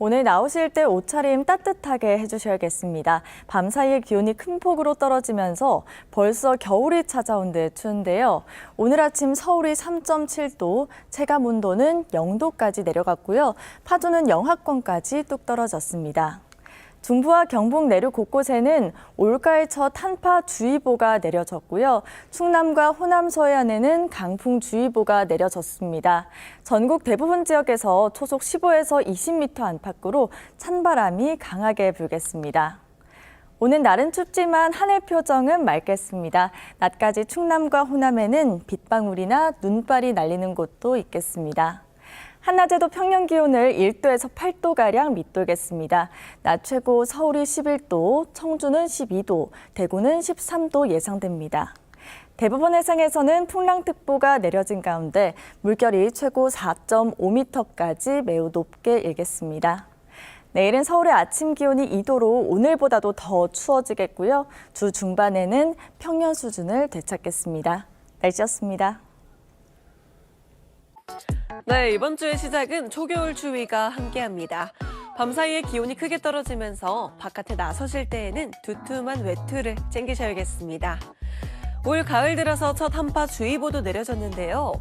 오늘 나오실 때 옷차림 따뜻하게 해주셔야겠습니다. 밤사이에 기온이 큰 폭으로 떨어지면서 벌써 겨울이 찾아온 듯 추운데요. 오늘 아침 서울이 3.7도, 체감 온도는 0도까지 내려갔고요. 파주는 영하권까지 뚝 떨어졌습니다. 중부와 경북 내륙 곳곳에는 올가을 첫 한파주의보가 내려졌고요. 충남과 호남 서해안에는 강풍주의보가 내려졌습니다. 전국 대부분 지역에서 초속 15에서 20m 안팎으로 찬바람이 강하게 불겠습니다. 오늘 날은 춥지만 하늘 표정은 맑겠습니다. 낮까지 충남과 호남에는 빗방울이나 눈발이 날리는 곳도 있겠습니다. 한낮에도 평년 기온을 1도에서 8도가량 밑돌겠습니다. 낮 최고 서울이 11도, 청주는 12도, 대구는 13도 예상됩니다. 대부분 해상에서는 풍랑특보가 내려진 가운데 물결이 최고 4.5m까지 매우 높게 일겠습니다. 내일은 서울의 아침 기온이 2도로 오늘보다도 더 추워지겠고요. 주 중반에는 평년 수준을 되찾겠습니다. 날씨였습니다. 네, 이번 주의 시작은 초겨울 추위가 함께합니다. 밤사이에 기온이 크게 떨어지면서 바깥에 나서실 때에는 두툼한 외투를 챙기셔야겠습니다. 올 가을 들어서 첫 한파주의보도 내려졌는데요.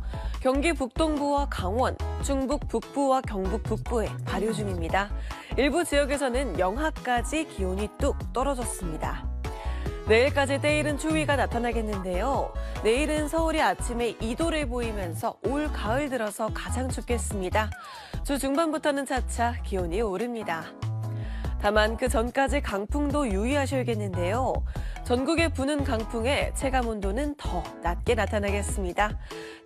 경기 북동부와 강원, 충북 북부와 경북 북부에 발효 중입니다. 일부 지역에서는 영하까지 기온이 뚝 떨어졌습니다. 내일까지 때이른 추위가 나타나겠는데요. 내일은 서울이 아침에 2도를 보이면서 올 가을 들어서 가장 춥겠습니다. 주 중반부터는 차차 기온이 오릅니다. 다만 그 전까지 강풍도 유의하셔야겠는데요. 전국에 부는 강풍에 체감 온도는 더 낮게 나타나겠습니다.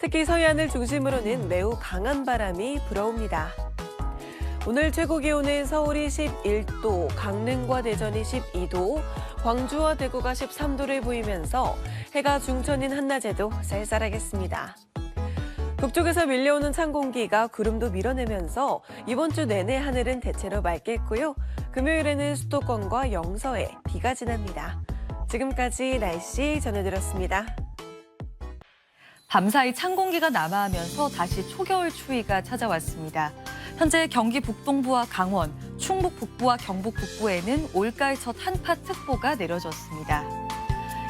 특히 서해안을 중심으로는 매우 강한 바람이 불어옵니다. 오늘 최고 기온은 서울이 11도, 강릉과 대전이 12도, 광주와 대구가 13도를 보이면서 해가 중천인 한낮에도 쌀쌀하겠습니다. 북쪽에서 밀려오는 찬 공기가 구름도 밀어내면서 이번 주 내내 하늘은 대체로 맑겠고요. 금요일에는 수도권과 영서에 비가 지납니다. 지금까지 날씨 전해드렸습니다. 밤사이 찬 공기가 남하하면서 다시 초겨울 추위가 찾아왔습니다. 현재 경기 북동부와 강원, 충북 북부와 경북 북부에는 올가을 첫 한파특보가 내려졌습니다.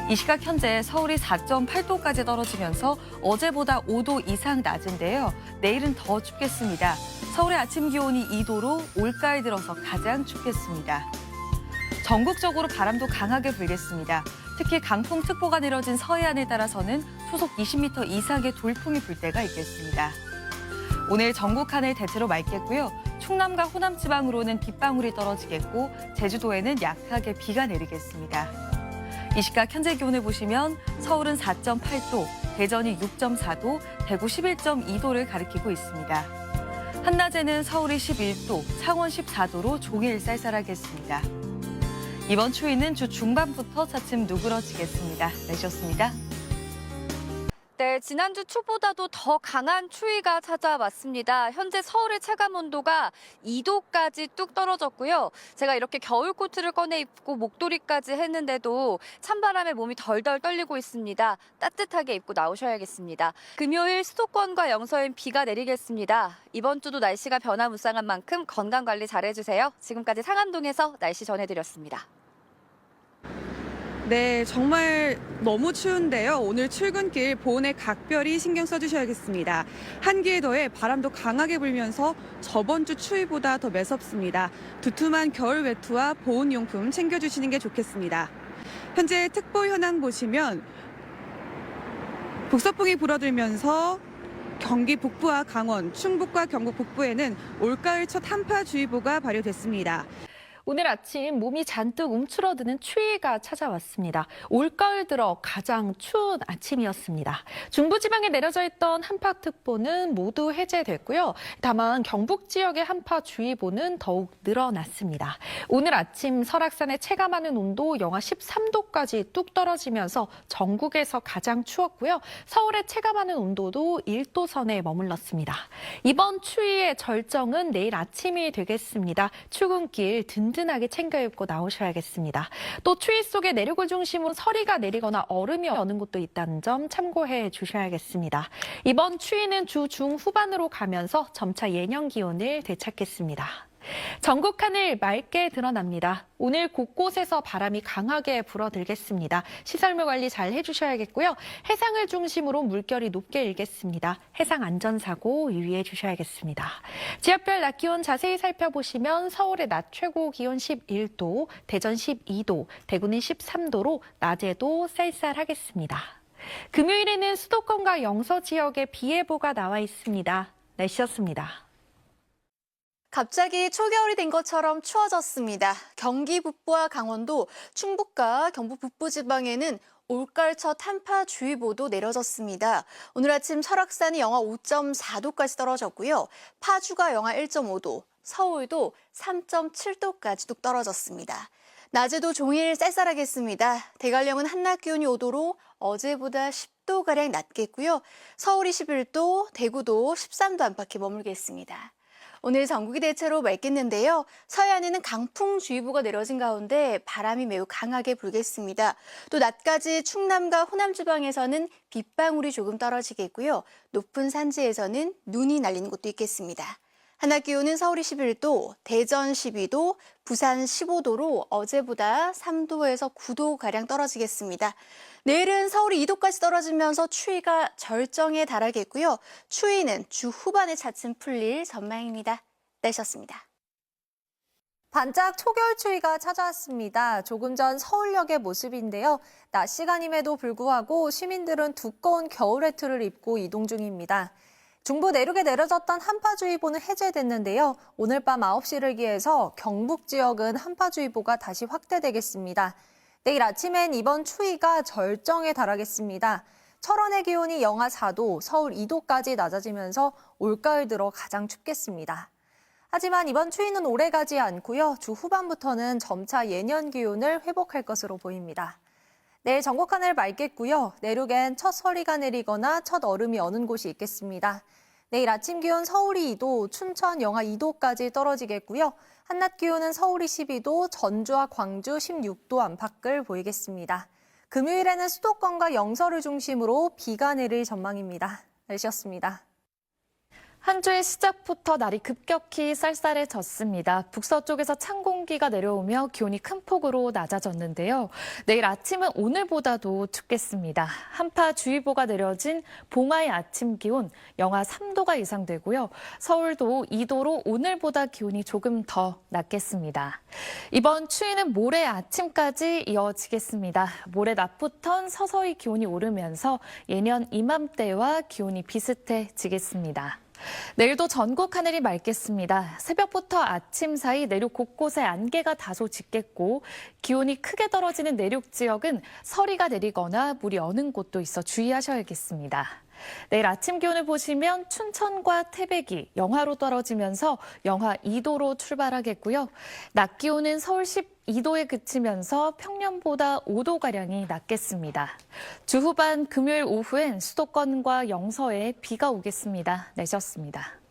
이 시각 현재 서울이 4.8도까지 떨어지면서 어제보다 5도 이상 낮은데요. 내일은 더 춥겠습니다. 서울의 아침 기온이 2도로 올가을 들어서 가장 춥겠습니다. 전국적으로 바람도 강하게 불겠습니다. 특히 강풍특보가 내려진 서해안에 따라서는 초속 20m 이상의 돌풍이 불 때가 있겠습니다. 오늘 전국 하늘 대체로 맑겠고요. 충남과 호남 지방으로는 빗방울이 떨어지겠고 제주도에는 약하게 비가 내리겠습니다. 이 시각 현재 기온을 보시면 서울은 4.8도, 대전이 6.4도, 대구 11.2도를 가리키고 있습니다. 한낮에는 서울이 11도, 창원 14도로 종일 쌀쌀하겠습니다. 이번 추위는 주 중반부터 차츰 누그러지겠습니다. 날씨였습니다. 네, 지난주 초보다도 더 강한 추위가 찾아왔습니다. 현재 서울의 체감 온도가 2도까지 뚝 떨어졌고요. 제가 이렇게 겨울 코트를 꺼내 입고 목도리까지 했는데도 찬바람에 몸이 덜덜 떨리고 있습니다. 따뜻하게 입고 나오셔야겠습니다. 금요일 수도권과 영서엔 비가 내리겠습니다. 이번 주도 날씨가 변화무쌍한 만큼 건강관리 잘해주세요. 지금까지 상암동에서 날씨 전해드렸습니다. 네, 정말 너무 추운데요. 오늘 출근길 보온에 각별히 신경 써주셔야겠습니다. 한기에 더해 바람도 강하게 불면서 저번 주 추위보다 더 매섭습니다. 두툼한 겨울 외투와 보온용품 챙겨주시는 게 좋겠습니다. 현재 특보 현황 보시면 북서풍이 불어들면서 경기 북부와 강원, 충북과 경북 북부에는 올가을 첫 한파주의보가 발효됐습니다. 오늘 아침 몸이 잔뜩 움츠러드는 추위가 찾아왔습니다. 올가을 들어 가장 추운 아침이었습니다. 중부지방에 내려져 있던 한파특보는 모두 해제됐고요. 다만 경북 지역의 한파주의보는 더욱 늘어났습니다. 오늘 아침 설악산에 체감하는 온도 영하 13도까지 뚝 떨어지면서 전국에서 가장 추웠고요. 서울에 체감하는 온도도 1도 선에 머물렀습니다. 이번 추위의 절정은 내일 아침이 되겠습니다. 출근길 든든하게 챙겨 입고 나오셔야겠습니다. 또 추위 속에 내륙을 중심으로 서리가 내리거나 얼음이 오는 곳도 있다는 점 참고해 주셔야겠습니다. 이번 추위는 주 중후반으로 가면서 점차 예년 기온을 되찾겠습니다. 전국 하늘 맑게 드러납니다. 오늘 곳곳에서 바람이 강하게 불어들겠습니다. 시설물 관리 잘 해주셔야겠고요. 해상을 중심으로 물결이 높게 일겠습니다. 해상 안전사고 유의해 주셔야겠습니다. 지역별 낮 기온 자세히 살펴보시면 서울의 낮 최고 기온 11도, 대전 12도, 대구는 13도로 낮에도 쌀쌀하겠습니다. 금요일에는 수도권과 영서 지역에 비 예보가 나와 있습니다. 날씨였습니다. 갑자기 초겨울이 된 것처럼 추워졌습니다. 경기 북부와 강원도, 충북과 경북 북부 지방에는 올가을 첫 한파주의보도 내려졌습니다. 오늘 아침 설악산이 영하 5.4도까지 떨어졌고요. 파주가 영하 1.5도, 서울도 3.7도까지 뚝 떨어졌습니다. 낮에도 종일 쌀쌀하겠습니다. 대관령은 한낮 기온이 5도로 어제보다 10도가량 낮겠고요. 서울이 11도, 대구도 13도 안팎에 머물겠습니다. 오늘 전국이 대체로 맑겠는데요. 서해안에는 강풍주의보가 내려진 가운데 바람이 매우 강하게 불겠습니다. 또 낮까지 충남과 호남 지방에서는 빗방울이 조금 떨어지겠고요. 높은 산지에서는 눈이 날리는 곳도 있겠습니다. 한낮 기온은 서울이 11도, 대전 12도, 부산 15도로 어제보다 3도에서 9도가량 떨어지겠습니다. 내일은 서울이 2도까지 떨어지면서 추위가 절정에 달하겠고요. 추위는 주 후반에 차츰 풀릴 전망입니다. 날씨였습니다. 반짝 초겨울 추위가 찾아왔습니다. 조금 전 서울역의 모습인데요. 낮 시간임에도 불구하고 시민들은 두꺼운 겨울 외투를 입고 이동 중입니다. 중부 내륙에 내려졌던 한파주의보는 해제됐는데요. 오늘 밤 9시를 기해서 경북 지역은 한파주의보가 다시 확대되겠습니다. 내일 아침엔 이번 추위가 절정에 달하겠습니다. 철원의 기온이 영하 4도, 서울 2도까지 낮아지면서 올가을 들어 가장 춥겠습니다. 하지만 이번 추위는 오래가지 않고요. 주 후반부터는 점차 예년 기온을 회복할 것으로 보입니다. 내일 전국 하늘 맑겠고요. 내륙엔 첫 서리가 내리거나 첫 얼음이 어는 곳이 있겠습니다. 내일 아침 기온 서울이 2도, 춘천 영하 2도까지 떨어지겠고요. 한낮 기온은 서울이 12도, 전주와 광주 16도 안팎을 보이겠습니다. 금요일에는 수도권과 영서를 중심으로 비가 내릴 전망입니다. 날씨였습니다. 한 주의 시작부터 날이 급격히 쌀쌀해졌습니다. 북서쪽에서 찬 공기가 내려오며 기온이 큰 폭으로 낮아졌는데요. 내일 아침은 오늘보다도 춥겠습니다. 한파주의보가 내려진 봉화의 아침 기온 영하 3도가 예상되고요. 서울도 2도로 오늘보다 기온이 조금 더 낮겠습니다. 이번 추위는 모레 아침까지 이어지겠습니다. 모레 낮부턴 서서히 기온이 오르면서 예년 이맘때와 기온이 비슷해지겠습니다. 내일도 전국 하늘이 맑겠습니다. 새벽부터 아침 사이 내륙 곳곳에 안개가 다소 짙겠고 기온이 크게 떨어지는 내륙 지역은 서리가 내리거나 물이 어는 곳도 있어 주의하셔야겠습니다. 내일 아침 기온을 보시면 춘천과 태백이 영하로 떨어지면서 영하 2도로 출발하겠고요. 낮 기온은 서울 12도에 그치면서 평년보다 5도가량이 낮겠습니다. 주 후반 금요일 오후엔 수도권과 영서에 비가 오겠습니다. 내셨습니다.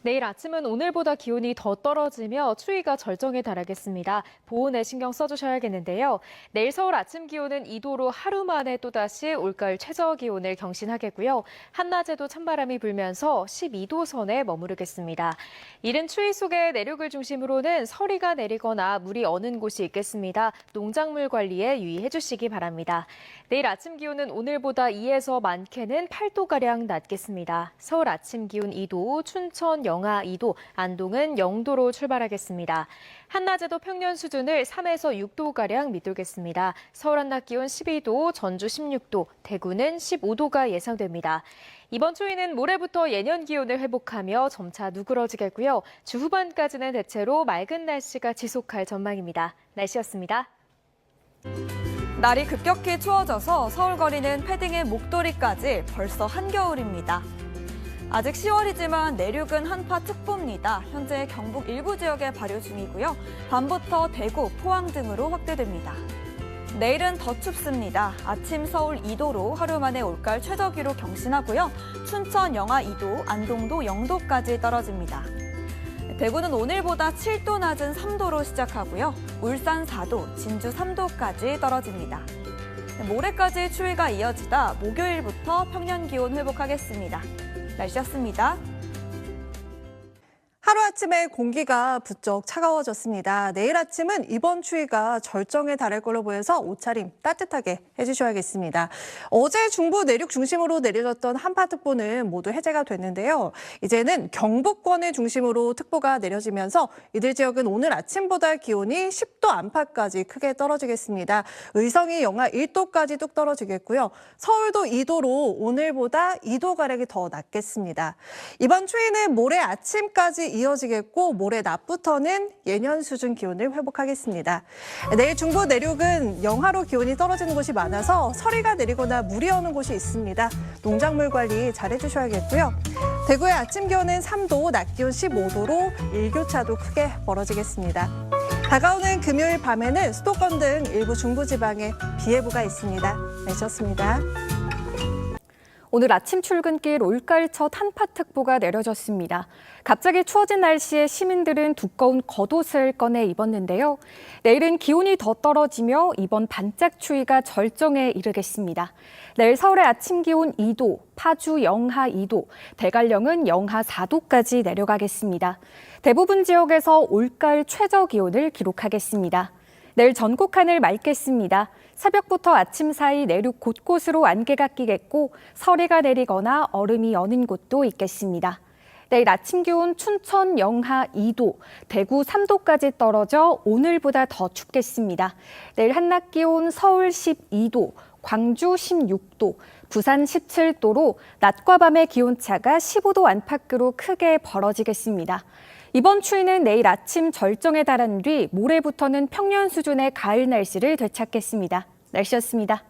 내일 아침은 오늘보다 기온이 더 떨어지며 추위가 절정에 달하겠습니다. 보온에 신경 써주셔야겠는데요. 내일 서울 아침 기온은 2도로 하루 만에 또다시 올가을 최저 기온을 경신하겠고요. 한낮에도 찬바람이 불면서 12도 선에 머무르겠습니다. 이른 추위 속에 내륙을 중심으로는 서리가 내리거나 물이 어는 곳이 있겠습니다. 농작물 관리에 유의해 주시기 바랍니다. 내일 아침 기온은 오늘보다 2에서 많게는 8도가량 낮겠습니다. 서울 아침 기온 2도, 춘천 영하 2도, 안동은 0도로 출발하겠습니다. 한낮에도 평년 수준을 3에서 6도가량 밑돌겠습니다. 서울 한낮 기온 12도, 전주 16도, 대구는 15도가 예상됩니다. 이번 추위는 모레부터 예년 기온을 회복하며 점차 누그러지겠고요. 주 후반까지는 대체로 맑은 날씨가 지속할 전망입니다. 날씨였습니다. 날이 급격히 추워져서 서울 거리는 패딩에 목도리까지 벌써 한겨울입니다. 아직 10월이지만 내륙은 한파특보입니다. 현재 경북 일부 지역에 발효 중이고요. 밤부터 대구, 포항 등으로 확대됩니다. 내일은 더 춥습니다. 아침 서울 2도로 하루 만에 올가을 최저기로 경신하고요. 춘천 영하 2도, 안동도 0도까지 떨어집니다. 대구는 오늘보다 7도 낮은 3도로 시작하고요. 울산 4도, 진주 3도까지 떨어집니다. 모레까지 추위가 이어지다 목요일부터 평년 기온 회복하겠습니다. 날씨였습니다. 하루아침에 공기가 부쩍 차가워졌습니다. 내일 아침은 이번 추위가 절정에 달할 걸로 보여서 옷차림 따뜻하게 해주셔야겠습니다. 어제 중부 내륙 중심으로 내려졌던 한파특보는 모두 해제가 됐는데요. 이제는 경북권을 중심으로 특보가 내려지면서 이들 지역은 오늘 아침보다 기온이 10도 안팎까지 크게 떨어지겠습니다. 의성이 영하 1도까지 뚝 떨어지겠고요. 서울도 2도로 오늘보다 2도가량이 더 낮겠습니다. 이번 추위는 모레 아침까지 이어지겠고 모레 낮부터는 예년 수준 기온을 회복하겠습니다. 내일 중부 내륙은 영하로 기온이 떨어지는 곳이 많아서 서리가 내리거나 물이 오는 곳이 있습니다. 농작물 관리 잘 해주셔야겠고요. 대구의 아침 기온은 3도, 낮 기온 15도로 일교차도 크게 벌어지겠습니다. 다가오는 금요일 밤에는 수도권 등 일부 중부지방에 비 예보가 있습니다. 내셨습니다. 오늘 아침 출근길 올가을 첫 한파특보가 내려졌습니다. 갑자기 추워진 날씨에 시민들은 두꺼운 겉옷을 꺼내 입었는데요. 내일은 기온이 더 떨어지며 이번 반짝 추위가 절정에 이르겠습니다. 내일 서울의 아침 기온 2도, 파주 영하 2도, 대관령은 영하 4도까지 내려가겠습니다. 대부분 지역에서 올가을 최저 기온을 기록하겠습니다. 내일 전국 하늘 맑겠습니다. 새벽부터 아침 사이 내륙 곳곳으로 안개가 끼겠고 서리가 내리거나 얼음이 여는 곳도 있겠습니다. 내일 아침 기온 춘천 영하 2도, 대구 3도까지 떨어져 오늘보다 더 춥겠습니다. 내일 한낮 기온 서울 12도, 광주 16도, 부산 17도로 낮과 밤의 기온차가 15도 안팎으로 크게 벌어지겠습니다. 이번 추위는 내일 아침 절정에 달한 뒤 모레부터는 평년 수준의 가을 날씨를 되찾겠습니다. 날씨였습니다.